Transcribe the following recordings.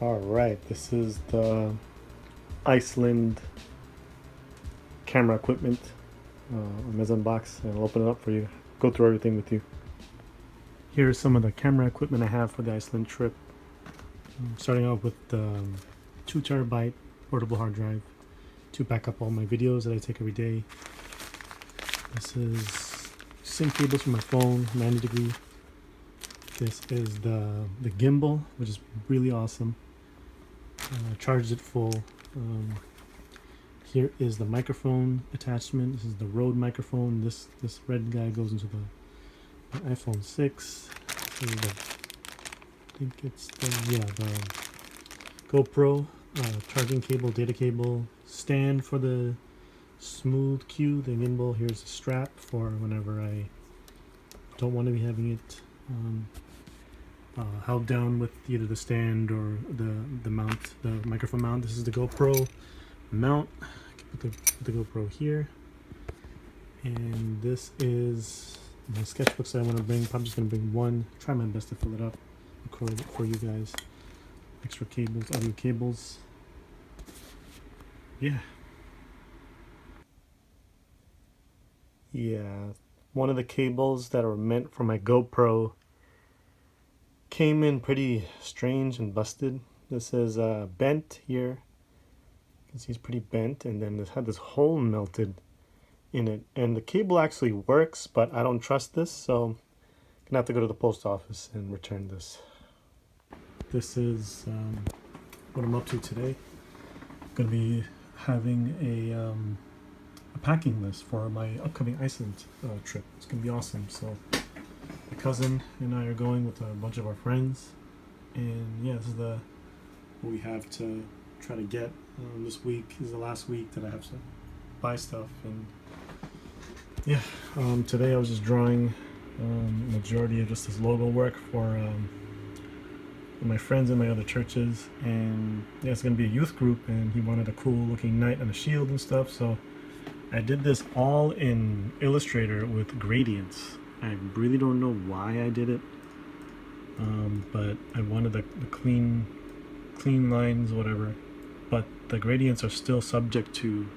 All right, this is the Iceland camera equipment Amazon box, and I'll open it up for you. Go through everything with you. Here's some of the camera equipment I have for the Iceland trip. Starting off with the 2 terabyte portable hard drive to back up all my videos that I take every day. This is sync cables for my phone, 90 degree. This is the gimbal, which is really awesome. Charged it full. Here is the microphone attachment. This is the Rode microphone. This red guy goes into the iPhone 6. This is I think it's the GoPro charging cable, data cable, stand for the smooth cue, the gimbal. Here's a strap for whenever I don't want to be having it held down with either the stand or the mount, the microphone mount. This is the GoPro mount. I can put the GoPro here, and this is my sketchbooks that I want to bring. Probably just gonna bring one. Try my best to fill it up. Record it for you guys. Extra cables, audio cables. Yeah. One of the cables that are meant for my GoPro came in pretty strange and busted. This is bent here. You can see it's pretty bent, and then this had this hole melted in it. And the cable actually works, but I don't trust this, so I'm gonna have to go to the post office and return this. This is what I'm up to today. I'm gonna be having a packing list for my upcoming Iceland trip. It's gonna be awesome. So my cousin and I are going with a bunch of our friends, and yeah, this is what we have to try to get. This week is the last week that I have to buy stuff, and yeah, today I was just drawing majority of just this logo work for my friends in my other churches, and yeah, it's gonna be a youth group, and he wanted a cool looking knight and a shield and stuff, so I did this all in Illustrator with gradients. I really don't know why I did it, but I wanted the clean lines, whatever. But the gradients are still subject to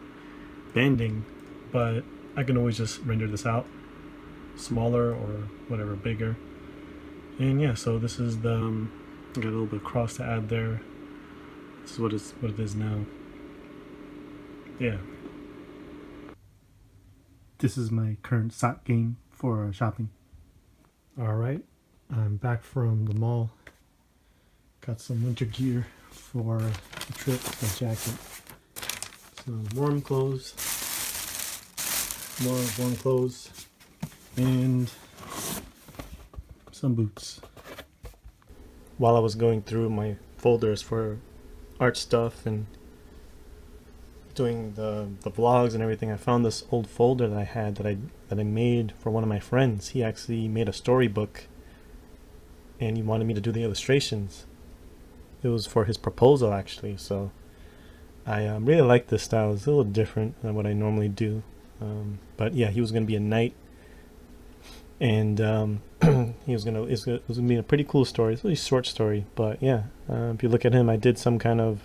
bending, but I can always just render this out smaller or whatever, bigger. And yeah, so this is the I got a little bit of cross to add there. This is what it is now. Yeah. This is my current sock game for shopping. Alright, I'm back from the mall. Got some winter gear for the trip, my jacket. Some warm clothes. More warm clothes. And some boots. While I was going through my folders for art stuff and doing the vlogs and everything, I found this old folder that I had that I made for one of my friends. He actually made a storybook, and he wanted me to do the illustrations. It was for his proposal, actually, so I really like this style. It's a little different than what I normally do, but yeah, he was going to be a knight, and it was gonna be a pretty cool story. It's a really short story, but yeah, if you look at him, I did some kind of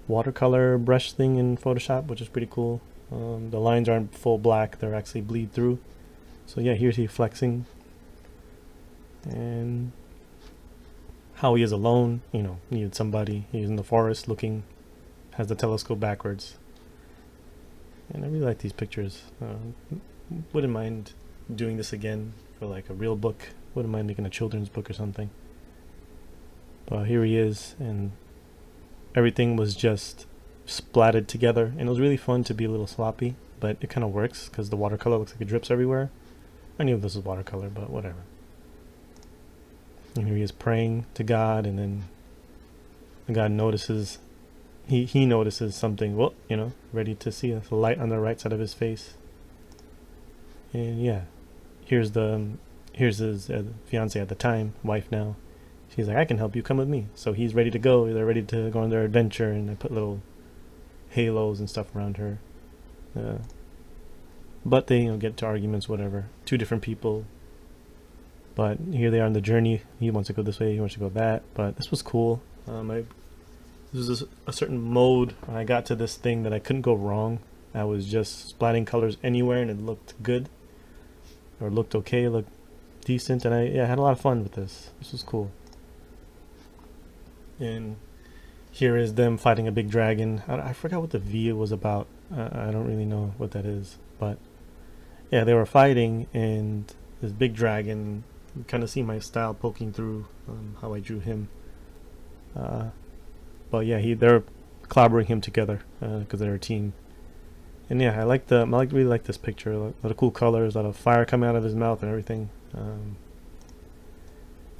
watercolor brush thing in Photoshop, which is pretty cool. The lines aren't full black, they're actually bleed through. So yeah, here's he flexing, and how he is alone, needed somebody. He's in the forest looking, has the telescope backwards, and I really like these pictures. Wouldn't mind doing this again for like a real book. Wouldn't mind making a children's book or something. But here he is, and everything was just splatted together, and it was really fun to be a little sloppy, but it kind of works because the watercolor looks like it drips everywhere. I knew this was watercolor, but whatever. And here he is praying to God, and then God notices, he notices something, well, ready to see a light on the right side of his face. And yeah, here's his fiance at the time, wife now. She's like, I can help you, come with me. So he's ready to go. They're ready to go on their adventure, and I put little halos and stuff around her. But they get to arguments, whatever. 2 different people. But here they are on the journey. He wants to go this way, he wants to go that. But this was cool. I This is a certain mode. When I got to this thing that I couldn't go wrong. I was just splatting colors anywhere and it looked good. Or looked okay, looked decent. And I had a lot of fun with this. This was cool. And here is them fighting a big dragon. I forgot what the V was about. I don't really know what that is. But yeah, they were fighting and this big dragon. You kind of see my style poking through how I drew him. But yeah, they're collaborating him together because they're a team. And yeah, I really like this picture. A lot of cool colors, a lot of fire coming out of his mouth and everything.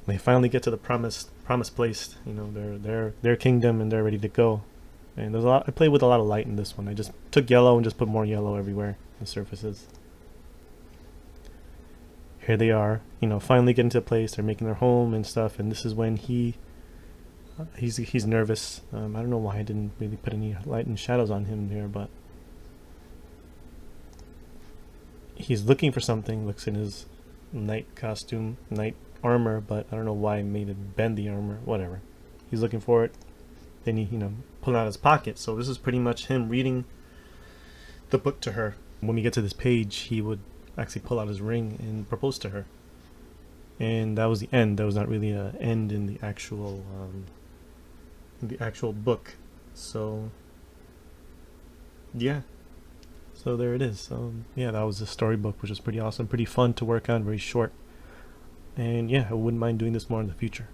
They finally get to the promised place. You know, their kingdom, and they're ready to go. And there's a lot. I played with a lot of light in this one. I just took yellow and just put more yellow everywhere on the surfaces. Here they are, you know, finally getting to a place. They're making their home and stuff. And this is when he's nervous. I don't know why I didn't really put any light and shadows on him here, but he's looking for something. Looks in his knight costume, knight armor, but I don't know why I made it bend the armor. Whatever. He's looking for it. Then he, you know, pulled out his pocket. So this is pretty much him reading the book to her. When we get to this page, he would actually pull out his ring and propose to her. And that was the end. There was not really an end in the actual book. So yeah. So there it is. Yeah, that was the storybook, which was pretty awesome, pretty fun to work on, very short. And yeah, I wouldn't mind doing this more in the future.